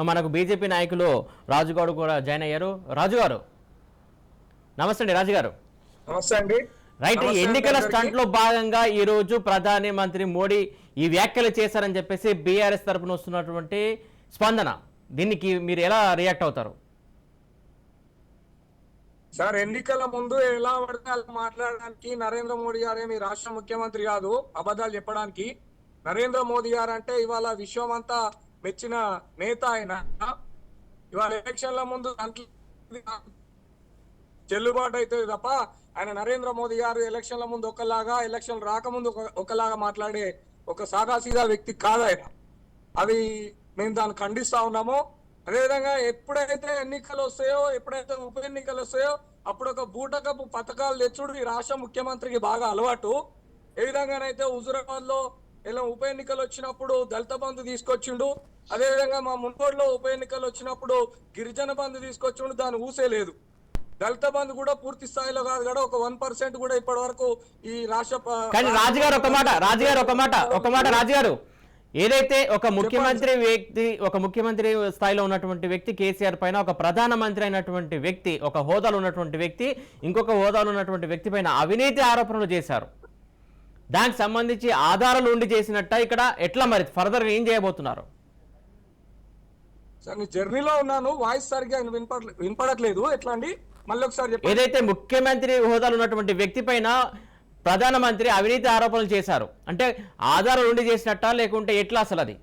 మనకు బీజేపీ నాయకులు రాజుగౌడ్ కూడా జాయిన్ అయ్యారు. రాజు గారు నమస్తే అండి. రాజు గారు నమస్తే అండి. రైట్, ఎన్నికల స్టంట్ లో భాగంగా ఈ రోజు ప్రధాని మంత్రి మోడీ ఈ వ్యాఖ్యలు చేశారని చెప్పేసి బీఆర్ఎస్ తరపున వస్తున్నటువంటి స్పందన, దీనికి మీరు ఎలా రియాక్ట్ అవుతారు? సార్, ఎన్నికల ముందు ఎలా పడితే అలా మాట్లాడడానికి నరేంద్ర మోడీ గారే మీ రాష్ట్ర ముఖ్యమంత్రి కాదు అబద్ధాలు చెప్పడానికి. నరేంద్ర మోదీ గారు అంటే ఇవాళ విశ్వం అంతా మెచ్చిన నేత. ఆయన ఇవాళ ఎలక్షన్ల ముందు చెల్లుబాటు అవుతుంది తప్ప ఆయన నరేంద్ర మోదీ గారు ఎలక్షన్ల ముందు ఒకలాగా, ఎలక్షన్ రాకముందు ఒకలాగా మాట్లాడే ఒక సాదాసీదా వ్యక్తి కాదు ఆయన. అది మేము దాన్ని ఖండిస్తా ఉన్నాము. అదేవిధంగా ఎప్పుడైతే ఎన్నికలు వస్తాయో, ఎప్పుడైతే ఉప ఎన్నికలు వస్తాయో అప్పుడు ఒక బూటకపు పథకాలు తెచ్చుడు ఈ రాష్ట్ర ముఖ్యమంత్రికి బాగా అలవాటు. ఏ విధంగానైతే హుజూరాబాద్ లో ఇలా ఉప ఎన్నికలు వచ్చినప్పుడు దళిత బంధు తీసుకొచ్చిండు, అదేవిధంగా మా మున్గోడులో ఉప ఎన్నికలు వచ్చినప్పుడు గిరిజన బంధు తీసుకొచ్చిండు. దాని ఊసే లేదు. దళిత బంధు కూడా పూర్తి స్థాయిలో కాదు కదా, ఒక 1% కూడా ఇప్పటి వరకు ఈ రాష్ట్ర. కానీ రాజుగారు ఒక మాట రాజుగారు, ఏదైతే ఒక ముఖ్యమంత్రి స్థాయిలో ఉన్నటువంటి వ్యక్తి కేసీఆర్ పైన, ఒక ప్రధానమంత్రి అయినటువంటి వ్యక్తి, ఒక హోదాలో ఉన్నటువంటి వ్యక్తి ఇంకొక హోదాలో ఉన్నటువంటి వ్యక్తి పైన అవినీతి ఆరోపణలు చేశారు. దానికి సంబంధించి ఆధారాలు ఉండి చేసినట్ట ఇక్కడ ఎట్లా మరి ఫర్దర్ ఏం చేయబోతున్నారు? సార్, నేను జర్నీలో ఉన్నాను, వాయిస్ సరిగ్గా వినపడట్లేదు. ఎట్లా అండి, మళ్ళీ ఒకసారి చెప్పండి. ఏదైతే ముఖ్యమంత్రి హోదాలో ఉన్నటువంటి వ్యక్తి పైన ప్రధానమంత్రి అవినీతి ఆరోపణలు చేశారు అంటే ఆధారాలు ఉండి చేసినట్ట లేకుంటే ఎట్లా అసలు అది?